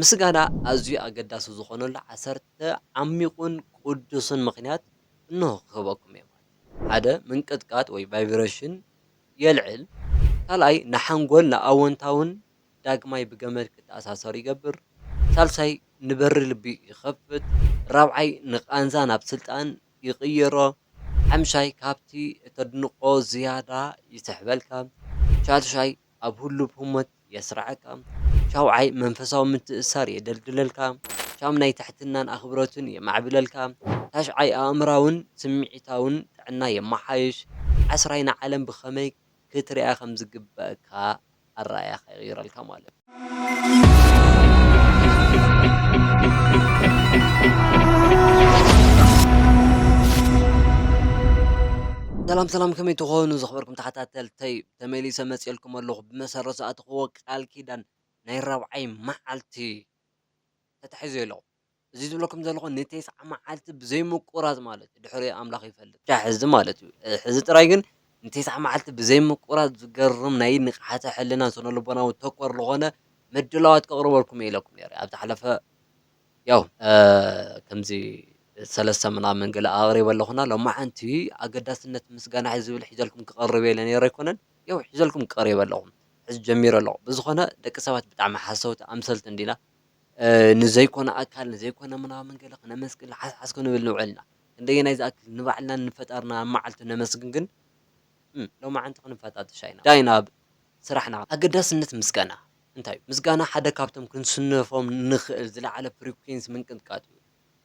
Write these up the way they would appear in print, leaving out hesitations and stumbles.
ምስጋና ኣዝዩ ኣገዳሲ ዝኾነሉ ዓሰርተ ዓሚቑን ቅዱስን ምኽንያት እንሆ ክህበኩም እየ ማለት ሓደ ምንቅጥቃጥ ወይ ቫይብሬሽን የልዕል ካልኣይ ንሓንጎል ንኣወንታውን ዳግማይ ብገመድ ክትኣሳሰር ይገብር ሳልሳይ ንበሪ ልቢ ይኸፍት ራብዓይ ንቓንዛ ናብ ስልጣን ይቕይሮ ሓምሻይ ካብቲ እተድንቆ ዝያዳ ይስሕበልካ ሻድሻይ ኣብ ህሉብ ህሞት የስርዓካ ሻውዓይ መንፈሳዊ ምትእስሳር የደልድለልካ ሻምናይ ትሕትናን ኣኽብሮትን የማዕብለልካ ታሽዓይ ኣእምራውን ስምዒታውን ጥዕና የመሓይሽ ዓስራይ ንዓለም ብኸመይ ክትሪኣ ከም ዝግበአካ ኣረኣያኻ ይቕይረልካ ማለት እዩ። ሰላም ሰላም ከመይ ትኾኑ ዝኽበርኩም ተኸታተልተይ ተመሊሰ መፂአልኩም ኣለኹ ብመሰረት ዝኣተኽዎ ቃል ኪዳን ናይ ራብዓይ መዓልቲ ተታሒዙ ኣለኹ እዚ ዝብለኩም ዘለኹ ንቴስዓ መዓልቲ ብዘይምቁራፅ ማለት እዩ ድሕሪ ኣምላኽ ይፈልጥ ሕዚ ማለት እዩ ሕዚ ጥራይ ግን ንቴስዓ መዓልቲ ብዘይምቁራፅ ዝገርም ናይ ንቕሓተ ሕልና ስነ ልቦናዊ ተኮር ዝኾነ ምድላዋት ከቕርበልኩም እየ ኢለኩም ነይረ ኣብ ዝሓለፈ ያው ከምዚ ሰለስተ ምናምን ገለ ኣቕሪበ ኣለኹና ሎማዓንቲ ኣገዳስነት ምስጋና ዝብል ሒዘልኩም ክቐርብ የለ ነይረ ኣይኮነን ያው ሒዘልኩም ክቐርብ ኣለኹ ሕዚ ጀሚረ ኣለኹ ብዝኾነ ደቂ ሰባት ብጣዕሚ ሓሰውቲ ኣምሰልቲ እንዲና ንዘይኮነ ኣካል ንዘይኮነ ምናምን ገለ ክነመስግን ሓስሓስ ክንብል ንውዕል ኢና እንደገናይ ዝኣክል ንባዕልና ንፈጣርና ኣብ መዓልቲ ነመስግን ግን ሎማዓንቲ ክንፈታተሻ ኢና ዳይና ስራሕና ኣገዳስነት ምስጋና እንታይ ምስጋና ሓደ ካብቶም ክንስነፎም ንኽእል ዝለዓለ ፍሪኩንሲ ምንቅጥቃጥ እዩ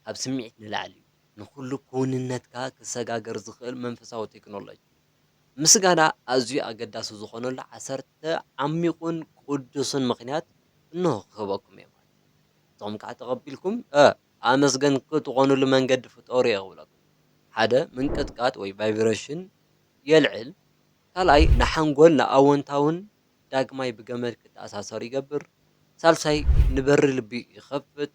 ካብ ስምዒት ንላዕሊ እዩ ንኩሉ ክውንነትካ ክሰጋገር ዝኽእል መንፈሳዊ ቴክኖሎጂ ምስጋና ኣዝዩ ኣገዳሲ ዝኾነሉ ዓሰርተ ዓሚቑን ቅዱስን ምኽንያት እንሆ ክህበኩም እየ ማለት እቶም ከዓ ተቐቢልኩም ኣመስገንኩ ትኾኑሉ መንገዲ ፍጠሩ እየ ክብለኩም ሓደ ምንቅጥቃጥ ወይ ቫይብሬሽን የልዕል ካልኣይ ንሓንጎል ንኣወንታውን ዳግማይ ብገመድ ክትኣሳሰር ይገብር ሳልሳይ ንበሪ ልቢ ይኸፍት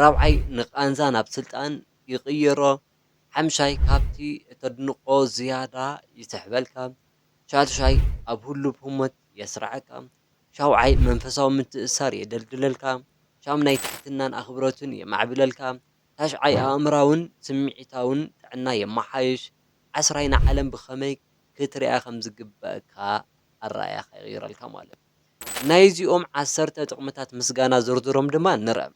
ራብዓይ ንቓንዛ ናብ ስልጣን ይቕይሮ ሓምሻይ ካብቲ እተድንቆ ዝያዳ ይስሕበልካ ሻድሻይ ኣብ ህሉብ ህሞት የስርዓካ ሻውዓይ መንፈሳዊ ምትእስሳር የደልድለልካ ሻምናይ ትሕትናን ኣኽብሮትን የማዕብለልካ ታሽዓይ ኣእምራውን ስምዒታውን ጥዕና የመሓይሽ ዓስራይ ንዓለም ብኸመይ ክትሪኣ ከም ዝግበአካ ኣረኣያኻ ይቕይረልካ ማለት እዩ ናይዚኦም 10 ጥቕምታት ምስጋና ዝርዝሮም ድማ ንርአ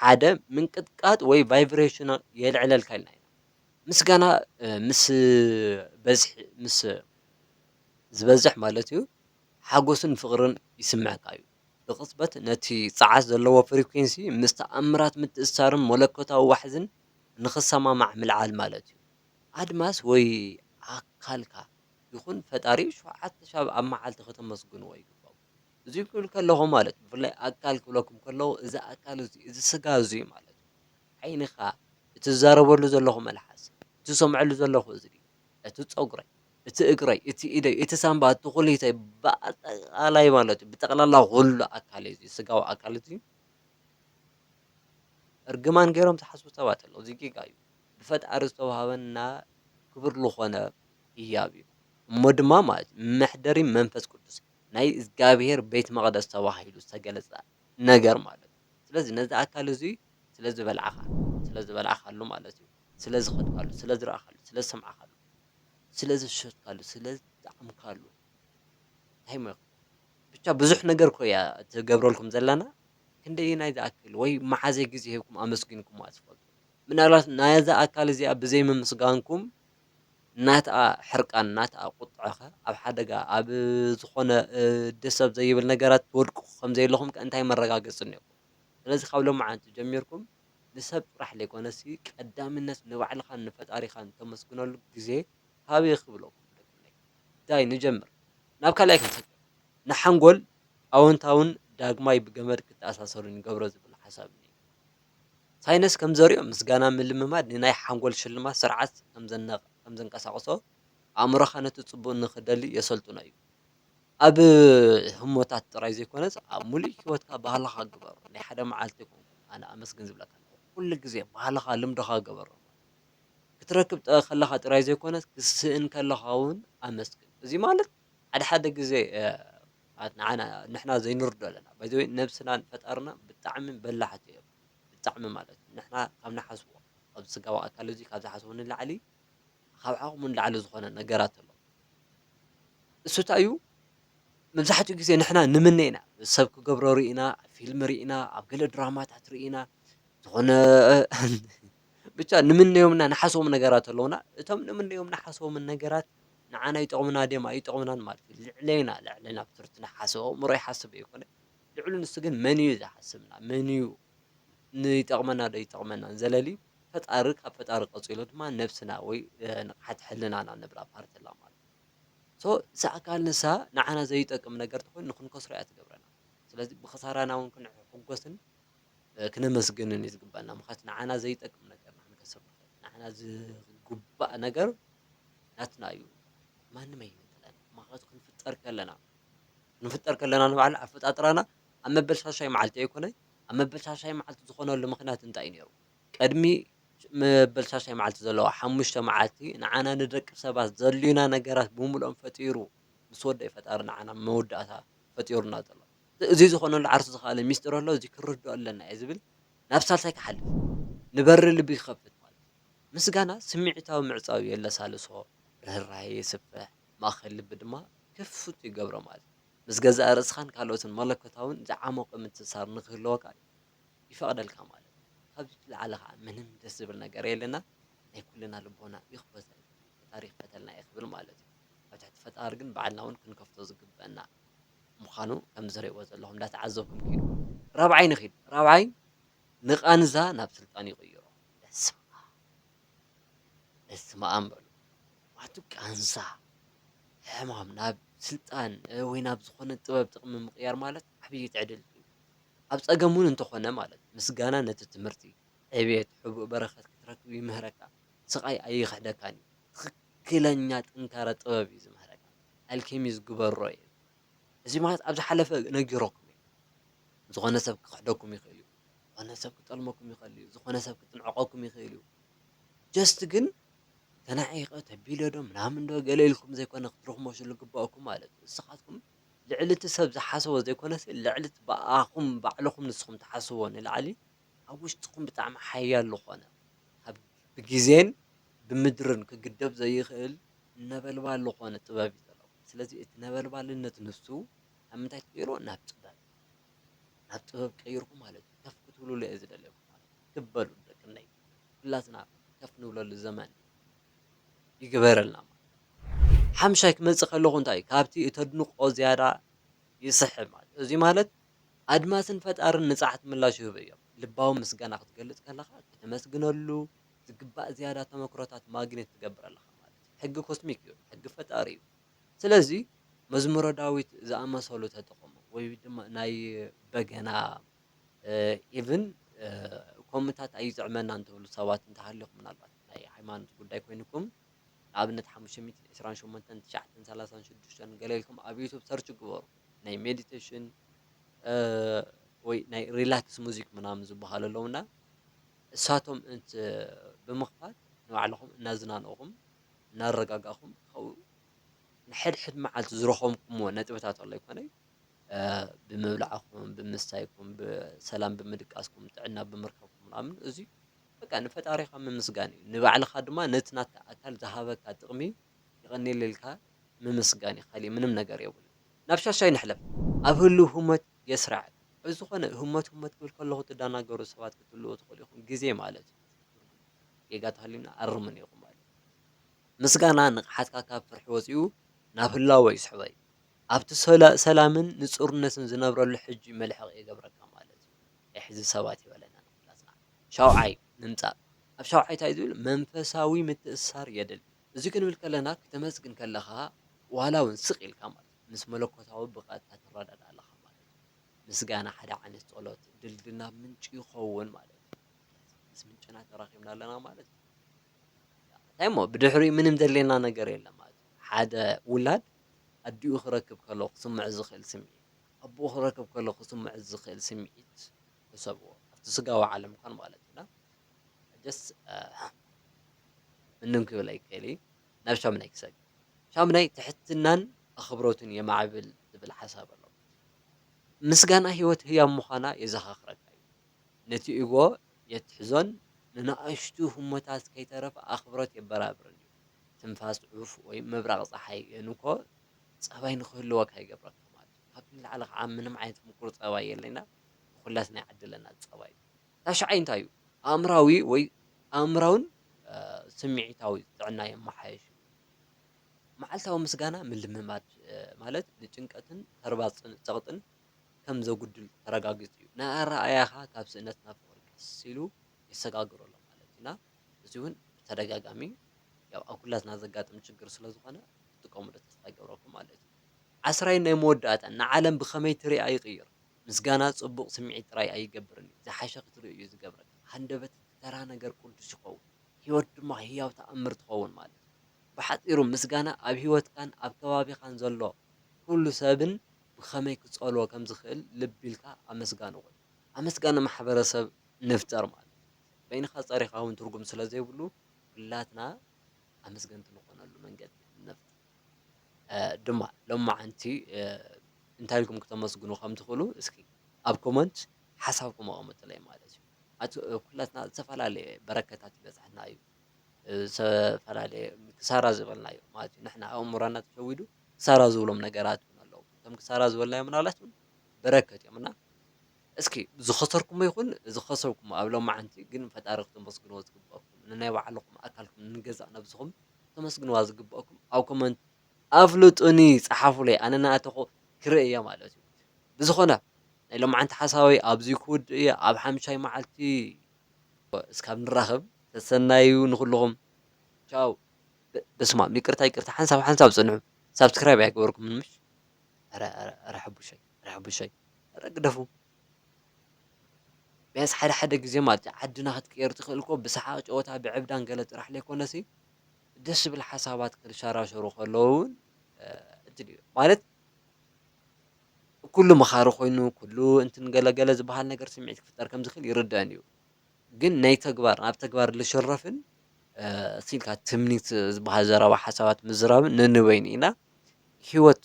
ሓደ ምንቅጥቃጥ ወይ ቫይብሬሽን የልዕለልካ ኢልና ኢና ምስጋና ምስ ዝበዝሕ ማለት እዩ ሓጎስን ፍቕርን ይስምዐካ እዩ ብቕፅበት ነቲ ፀዓት ዘለዎ ፍሪኩንሲ ምስ ተኣምራት ምትእስሳርን መለኮታዊ ዋሕዝን ንኽሰማማዕ ምልዓል ማለት እዩ ኣድማስ ወይ ኣካልካ ይኹን ፈጣሪ 7 ኣብ መዓልቲ ከተመስግንዎ ይግባእ እዚ ክብል ከለኹ ማለት ብፍላይ ኣካል ክብለኩም ከለኹ እዚ ኣካል እዚ ስጋ እዙይ ማለት እዩ ዓይንኻ እትዛረበሉ ዘለኹ መልሓስ እትሰምዐሉ ዘለኹ እዝኒ እቲ ፀጉረይ እቲ እግረይ እቲ ኢደይ እቲ ሳምባ እቲ ኩሊተይ ብኣጠቃላይ ማለት እዩ ብጠቕላላ ኩሉ ኣካለይ እዚ ስጋዊ ኣካል እዚ እርግማን ገይሮም ዝሓስቡ ሰባት ኣለዉ እዚ ጌጋ እዩ ብፈጣሪ ዝተዋሃበና ክቡር ዝኾነ ህያብ እዩ እሞ ድማ ማለት መሕደሪ መንፈስ ቅዱስ ናይ እግዚኣብሔር ቤት መቕደስ ተባሂሉ ዝተገለፀ ነገር ማለት እዩ ስለዚ ነዚ ኣካል እዙይ ስለዝበልዓኻሉ ማለት እዩ ስለዝኸድካሉ ስለዝረኣኻሉ ስለዝሰምዓኻሉ ስለዝሸትካሉ ስለዝጣዕምካሉ እንታይ ሞ ብቻ ብዙሕ ነገር ኮ እያ ትገብረልኩም ዘለና ክንደየናይ ዝኣክል ወይ መዓዘይ ግዜ ሂብኩም ኣመስጊንኩምዋ ትፈልጡ ምናልባት ናይዛ ኣካል እዚኣ ብዘይ ምምስጋንኩም ናትኣ ሕርቃን ናትኣ ቁጥዐኸ ኣብ ሓደጋ ኣብ ዝኾነ ደሰብ ዘይብል ነገራት ትወድቁ ከም ዘይለኹም እንታይ መረጋገፂ እኒአኩም ስለዚ ካብ ሎማዓንቲ ጀሚርኩም ንሰብ ጥራሕ ዘይኮነሲ ቀዳምነት ንባዕልኻን ንፈጣሪኻን ተመስግነሉ ግዜ ሃበይ ክብለኩም ዳይ ንጀምር ናብ ካልኣይ ክንሰግር ንሓንጎል ኣወንታውን ዳግማይ ብገመድ ክትኣሳሰሩን ይገብሮ ዝብል ሓሳብ እኒአ ሳይነስ ከም ዘሪኦ ምስጋና ምልምማድ ንናይ ሓንጎል ሽልማት ስርዓት ከም ዘንቀሳቕሶ ኣእምሮኻ ነቲ ፅቡቅ ንኽደሊ የሰልጡኖ እዩ ኣብ ህሞታት ጥራይ ዘይኮነስ ኣብ ሙሉእ ሂወትካ ባህልኻ ግበሮ ናይ ሓደ መዓልቲ ይኹን ኣነ ኣመስግን ዝብለካ ኩሉ ግዜ ባህልኻ ልምድኻ ገበሮ ክትረክብ ከለኻ ጥራይ ዘይኮነስ ክስእን ከለኻ እውን ኣመስግን እዚ ማለት ሓደ ግዜ ንሕና ዘይንርድኦ ኣለና ባይ ዘ ወይ ነብስናን ፈጣርና ብጣዕሚ በላሕቲ እዮም ብጣዕሚ ማለት እዩ ንሕና ካብ ንሓስቦ ኣብ ስጋዊ ኣካል እዙይ ካብ ዝሓስቦ ንላዕሊ ካብ ዓቕሙ ንላዕሊ ዝኾነ ነገራት ኣሎ እሱ እንታይ እዩ መብዛሕትኡ ግዜ ንሕና ንምነ ኢና ሰብ ክገብሮ ርኢና ፊልሚ ርኢና ኣብ ገለ ድራማታት ርኢና ዝኾነ ብቻ ንምነዮምና ንሓስቦም ነገራት ኣለውና እቶም ንምነዮም ንሓስቦም ነገራት ንዓና ይጠቕሙና ድዮም ኣይጠቕሙናን ማለት እዩ ልዕለና ብትርቲ ንሓስቦ ኣእምሮ ይሓስብ ኣይኮነ ልዕሉ ንሱ ግን መን እዩ ዝሓስብና መን እዩ ንይጠቕመና ዶ ይጠቕመናን ዘለሊ ፈጣሪ ካብ ፈጣሪ ቀፂሉ ድማ ነብስና ወይ ንቕሓት ሕልናና ንብላ ፓርት ኣላ ማለት ሶ እዛ ኣካል ንሳ ንዓና ዘይጠቅም ነገር ተኮይኑ ንክንከስሮ እያ ትገብረና ስለዚ ብኽሳራና እውን ክንሕጎስን ክነመስግንን እዩ ዝግባአና ምክንያቱ ንዓና ዘይጠቅም ነገር ንክንከስር ንኽእል ንዓና ዝግባእ ነገር ናትና እዩ ማንም ኣይነጥለና ምክንያቱ ክንፍጠር ከለና ንባዕልና ኣፈጣጥራና ኣብ መበል ሻድሻይ መዓልቲ ኣይኮነይ ኣብ መበል ሻድሻይ መዓልቲ ዝኾነሉ ምክንያት እንታይ እዩ ነይሩ ቀድሚ መበል ሻድሻይ መዓልቲ ዘለዋ 5 መዓልቲ ንዓና ንደቂ ሰባት ዘድልዩና ነገራት ብምሉኦም ፈጢሩ ምስ ወደይ ፈጣሪ ንዓና መወዳእታ ፈጢሩና ዘሎ እዚ ዝኾነሉ ዓርሲ ዝኸኣለ ሚስጥር ኣሎ እዚ ክርድኦ ኣለና እየ ዝብል ናብ ሳልሳይ ክሓልፍ ንበሪ ልቢ ክኸፍት ማለት ምስጋና ስምዒታዊ ምዕፃው የለሳልሶ ርህራሄ የስፍሕ ማእኸል ልቢ ድማ ክፉት ይገብሮ ማለት ምስ ገዛእ ርእስኻን ካልኦትን መለኮታውን ዝዓመቐ ምትእስሳር ንክህልወካ ይፈቕደልካ ማለት ካብዚ ዝለዓለ ከዓ ምንም ደስ ዝብል ነገር የለና ናይ ኩልና ልቦና ይኽፈት ፈጣሪ ይኽፈተልና እየ ክብል ማለት እዩ ኣብ ትሕቲ ፈጣሪ ግን ባዕልና እውን ክንከፍቶ ዝግበአና ምዃኑ ከም ዝሪእዎ ዘለኹም እንዳተዓዘብኩም ክኢሉ ራብዓይ ንኺድ ራብዓይ ንቓንዛ ናብ ስልጣን ይቕይሮ በስመ አብ በሉ ዋቱ ቃንዛ ሕማም ናብ ስልጣን ወይ ናብ ዝኾነ ጥበብ ጥቕሚ ምቕያር ማለት ዓብዪ ትዕድል እዩ ኣብ ፀገም እውን እንተኾነ ማለት ምስጋና ነቲ ትምህርቲ ዕብየት ሕቡእ በረኸት ክትረክብ ይምህረካ ስቃይ ኣይኽሕደካን እዩ ትኽክለኛ ጥንካረ ጥበብ እዩ ዝምህረካ ኣልኬሚ ዝግበሮ እዩ እዚ ማለት ኣብ ዝሓለፈ ነጊሮኩም እዩ ዝኾነ ሰብ ክኽሕደኩም ይኽእል እዩ ዝኾነ ሰብ ክጠልመኩም ይኽእል እዩ ዝኾነ ሰብ ክጥንዕቐኩም ይኽእል እዩ ጀስት ግን ተናዒቐ ተቢለ ዶ ምናምን ዶ ገለ ኢልኩም ዘይኮነ ክትረኽሞሽ ዝግባአኩም ማለት እዩ ንስኻትኩም ልዕሊ እቲ ሰብ ዝሓሰቦ ዘይኮነስ ልዕሊ እቲ ባኣኹም ባዕልኹም ንስኹም ትሓስቦ ንላዕሊ ኣብ ውሽጥኩም ብጣዕሚ ሓያል ዝኾነ ብግዜን ብምድርን ክግደብ ዘይኽእል ነበልባል ዝኾነ ጥበብ እዩ ዘለዎ ስለዚ እቲ ነበልባልነት ንሱ ኣብ ምንታይ ትቀይሮ ናብ ጥበብ ቀይርኩ ማለት እዩ ከፍ ክትብልሉ እየ ዝደለየኩም ማለት ክበሉ ደቅነይ ኩላትና ከፍ ንብለሉ ዘመን ይግበረልና ሓምሻይ ክመፅእ ከለኹ እንታይ ካብቲ እተድንቆ ዝያዳ ይስሕብ ማለት እዚ ማለት ኣድማስን ፈጣርን ንፃሕቲ ምላሽ ይህቡ እዮም ልባዊ ምስጋና ክትገልፅ ከለኻ ክትመስግነሉ ዝግባእ ዝያዳ ተመክሮታት ማግኔት ትገብር ኣለኻ ማለት እዩ ሕጊ ኮስሚክ እዩ ሕጊ ፈጣሪ እዩ ስለዚ መዝሙረ ዳዊት ዝኣመሰሉ ተጠቐሙ ወይ ድማ ናይ በገና ኢቭን ከምኡታት ኣይጥዕመናን ትብሉ ሰባት እንተሃልዮም ምናልባት ናይ ሃይማኖት ጉዳይ ኮይንኩም ንኣብነት 528 ገለ ኢልኩም ኣብ ዩቱብ ሰርች ግበሩ ናይ ሜዲቴሽን ወይ ናይ ሪላክስ ሙዚክ ምናምን ዝበሃሉ ኣለውና እሳቶም ብምኽፋት ንባዕልኹም እናዝናነኹም እናረጋጋእኹም ካብኡ ንሕድሕድ መዓልቲ ዝረኸምኩምዎ ነጥብታት ኣሎ ይኮነይ ብምብላዕኹም ብምስታይኩም ብሰላም ብምድቃስኩም ጥዕና ብምርካብኩም ምናምን እዚ በቃ ንፈጣሪኻ ምምስጋን እዩ ንባዕልኻ ድማ ነቲ ናትካ ኣካል ዝሃበካ ጥቕሚ ይቐኒል ኢልካ ምምስጋን እዩ ካሊእ ምንም ነገር የብሉ ናብ ሻሻይ ንሕለፍ ኣብ ህሉ ህሞት የስራዕ ዝኾነ ህሞት ክብል ከለኹ ትዳናገሩ ሰባት ክትህልዎ ትኽእሉ ኢኹም ግዜ ማለት እዩ ጌጋ ተሃሊና ኣርሙን ኢኹም ማለት ምስጋና ንቕሓትካ ካብ ፍርሒ ወፂኡ ናብ ህላወ ይስሕበይ ኣብቲ ሰላምን ንፁርነትን ዝነብረሉ ሕጂ መልሕቕ የገብረካ ማለት እዩ ናይ ሕዚ ሰባት ይበለና ንኩላትና ሻውዓይ ንምፃእ ኣብ ሻውዓይ እንታይ ዝብል መንፈሳዊ ምትእስሳር የድል እዚ ክንብል ከለና ክተመስግን ከለኻ ዋላ እውን ስቕ ኢልካ ማለት ምስ መለኮታዊ ብቕዓትካ ትረዳዳ ኣለኻ ማለት እዩ ምስጋና ሓደ ዓይነት ጸሎት ድልድልና ምንጪ ይኸውን ማለት እዩ ምስ ምንጭና ተራኺብና ኣለና ማለት እዩ እንታይ እሞ ብድሕሪኡ ምንም ዘድልየና ነገር የለን ማለት እዩ ሓደ ውላድ ኣዲኡ ክረክብ ከሎ ክስምዕ ዝኽእል ስምዒት ኣቦኡ ክረክብ ከሎ ክስምዕ ዝኽእል ስምዒት ተሰብዎ ኣብቲ ስጋዊ ዓለም ኮን ማለት እዩና ጀስ ምንም ክብል ኣይክእል ናብ ሻምናይ ክሰግድ ሻምናይ ትሕትናን ኣኽብሮትን የማዕብል ዝብል ሓሳብ ኣሎ ምስጋና ህይወት ህያው ምዃና የዘኻኽረካ እዩ። ነቲ ኢጎ የትሕዞን ንንኣሽቱ ህሞታት ከይተረፈ ኣኽብሮት የበራብርን እዩ። ትንፋስ ዑፍ ወይ ምብራቕ ጸሓይ እንኮ ጸባይ ንክህልወካ ይገብረካ ማለት እዩ። ካብዚ ንላዕሊ ከዓ ምንም ዓይነት ምቁር ጸባይ የለና። ኩላትና ይዓድለና ጸባይ እዩ። ታሽዓይ እንታይ እዩ? ኣእምራዊ ወይ ኣእምራውን ስምዒታዊ ጥዕና የመሓይሽ እዩ። መዓልታዊ ምስጋና ምልምማድ ማለት ንጭንቀትን ተርባፅን ፀቕጥን ከም ዘጉድል ተረጋጊፁ እዩ። ንኣረኣያኻ ካብ ስእነት ናብ ፍቕሪ ቀስ ኢሉ የሰጋግሮ ኣሎ ማለት ኢና። እዚ እውን ብተደጋጋሚ ያው ኣብ ኩላትና ዘጋጥም ችግር ስለ ዝኾነ ክትጥቀሙሉ ተስፋ ይገብረኩም ማለት እዩ። ዓስራይ ናይ መወዳእታ ንዓለም ብኸመይ ትሪኣ ይቕይር። ምስጋና ጽቡቕ ስምዒት ጥራይ ኣይገብርን እዩ ዝሓሸ ክትሪኦ እዩ ዝገብረካ። ሃንደበት ተራ ነገር ቅዱስ ይኸውን፣ ህይወት ድማ ህያው ተኣምር ትኸውን ማለት እዩ። ብሓፂሩ ምስጋና ኣብ ህይወትካን ኣብ ከባቢኻን ዘሎ ኩሉ ሰብን ብኸመይ ክጸልዎ ከም ዝኽእል ልቢ ኢልካ ኣመስጋንዎ። ኣመስጋኒ ማሕበረሰብ ንፍጠር ማለት እዩ። በይንኻ ፀሪኻ እውን ትርጉም ስለ ዘይብሉ ኩላትና ኣመስገንቲ ንኾነሉ መንገዲ ነፍጥር። ድማ ሎማዓንቲ እንታይ ኢልኩም ክተመስግኑ ከም ትኽእሉ እስኪ ኣብ ኮመንት ሓሳብኩም ኣቐምጡለይ ማለት እዩ። ኩላትና ዝተፈላለየ በረከታት ይበፅሐና እዩ። ዝተፈላለየ ክሳራ ዝበልናዮ ማለት እዩ። ንሕና ኣእምሮና ተሸዊዱ ክሳራ ዝብሎም ነገራት እውን ኣለዉ። እቶም ክሳራ ዝበልናዮም ምናልባት እውን በረከት እዮም እና እስኪ ዝኸሰርኩሞ ይኹን ዝኸሰብኩሞ ኣብ ሎማዓንቲ ግን ፈጣሪ ክተመስግንዎ ዝግብአኩም ንናይ ባዕልኩም ኣካልኩም ንገዛእ ነብስኹም ክተመስግንዋ ዝግብአኩም ኣብ ኮመንት ኣፍልጡኒ ፀሓፉለይ ኣነ ንኣተኹ ክርኢ እየ ማለት እዩ። ብዝኾነ ናይ ሎማዓንቲ ሓሳበይ ኣብዚ ክውድእ እየ። ኣብ ሓምሻይ መዓልቲ እስካብ ንራኸብ ተሰናዩ ንኩልኹም ቻው። በስመ ኣብ ይቅርታ ይቅርታ ሓንሳብ ሓንሳብ ፅንሑ ሳብስክራይብ ኣይገበርኩምን ምሽ ኧረ ሕቡሸይ ኧረ ሕቡሸይ ኧረ ግደፉ ቢያንስ ሓደ ሓደ ግዜ ማለት እዩ ዓድና ክትቅየር ትኽእል እኮ ብሰሓቅ ጨወታ ብዕብዳን ገለ ጥራሕ ዘይኮነሲ ደስ ዝብል ሓሳባት ክንሸራሸሩ ከለዉ እውን እድል እዩ ማለት ኩሉ መኻሪ ኮይኑ ኩሉ እንትን ገለገለ ዝበሃል ነገር ስምዒት ክፍጠር ከም ዝኽእል ይርድአን እዩ። ግን ናይ ተግባር ናብ ተግባር ዝሽረፍን ሲልካ ትምኒት ዝበሃል ዘረባ ሓሳባት ምዝራብን ነንበይኒ ኢና ሂወት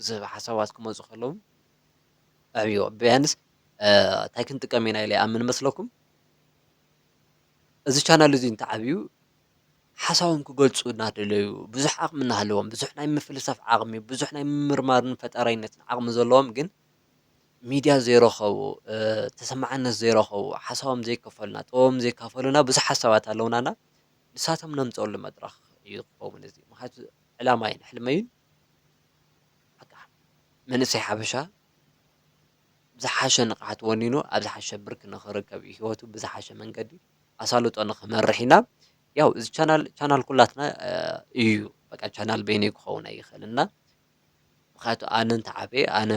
ዝህብ ሓሳባት ክመፁ ከለዉ ዕብዮ ቢያንስ እንታይ ክንጥቀም ኢና ኢለ ይኣምን መስለኩም? እዚ ቻናል እዚ እንተዓብዩ ሓሳቦም ክገልፁ እናደለዩ ብዙሕ ዓቕሚ እናሃለዎም ብዙሕ ናይ ምፍልሳፍ ዓቕሚ ብዙሕ ናይ ምምርማርን ፈጠራይነትን ዓቕሚ ዘለዎም ግን ሚድያ ዘይረኸቡ ተሰማዕነት ዘይረኸቡ ሓሳቦም ዘይከፈሉና ጥበቦም ዘይካፈሉና ብዙሓት ሰባት ኣለውናና ንሳቶም ነምፅአሉ መድረኽ እዩ ዝኸውን እዚ ምክንያቱ ዕላማይን ሕልመይን በቃ መንእሰይ ሓበሻ ብዝሓሸ ንቕሓት ወኒኑ ኣብ ዝሓሸ ብርኪ ንኽርከብ እዩ ሂወቱ ብዝሓሸ መንገዲ ኣሳልጦ ንኽመርሕ ኢና ያው እዚ ቻናል ኩላትና እዩ በቃ ቻናል በይነይ ክኸውን ኣይኽእልና ምክንያቱ ኣነ እንተዓበየ ኣነ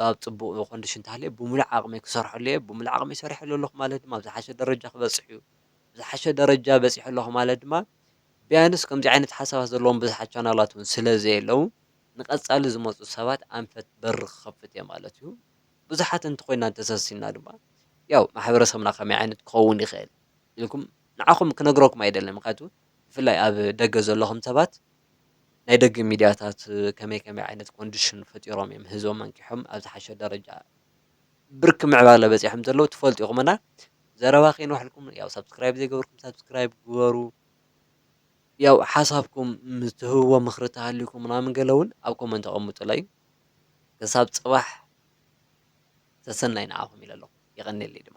ኣብ ፅቡቕ ኮንዲሽን እንተሃለየ ብምሉእ ዓቕመይ ክሰርሐሉ እየ ብምሉእ ዓቕመይ ሰሪሐሉ ኣለኹ ማለት ድማ ኣብ ዝሓሸ ደረጃ ክበፅሕ እዩ ብዝሓሸ ደረጃ በፂሐ ኣለኹ ማለት ድማ ቢያንስ ከምዚ ዓይነት ሓሳባት ዘለዎም ብዙሓት ቻናላት እውን ስለዘየለዉ ንቐፃሊ ዝመፁ ሰባት ኣንፈት በሪ ክኸፍት እየ ማለት እዩ። ብዙሓት እንተኮይንና እንተሰሲና ድማ ያው ማሕበረሰብና ከመይ ዓይነት ክኸውን ይኽእል ኢልኩም ንዓኹም ክነግረኩም ኣይደለን ምክንያቱ ብፍላይ ኣብ ደገ ዘለኹም ሰባት ናይ ደገ ሚድያታት ከመይ ከመይ ዓይነት ኮንዲሽን ፈጢሮም እዮም ህዝቦም አንቂሖም ኣብ ዝሓሸ ደረጃ ብርኪ ምዕባለ በፂሖም ዘለዉ ትፈልጡ ኢኹምና ዘረባ ከይንውሕልኩም ያው ሰብስክራይብ ዘይገበርኩም ሰብስክራይብ ግበሩ ያው ሓሳብኩም ትህብዎ ምክሪ እንተሃልዩኩም ምናምን ገለ እውን ኣብ ኮመንት ኣቐምጡለይ ክሳብ ፅባሕ ተሰናይ ንዓኹም ኢለ ኣለኹ ይቐኒለይ ድማ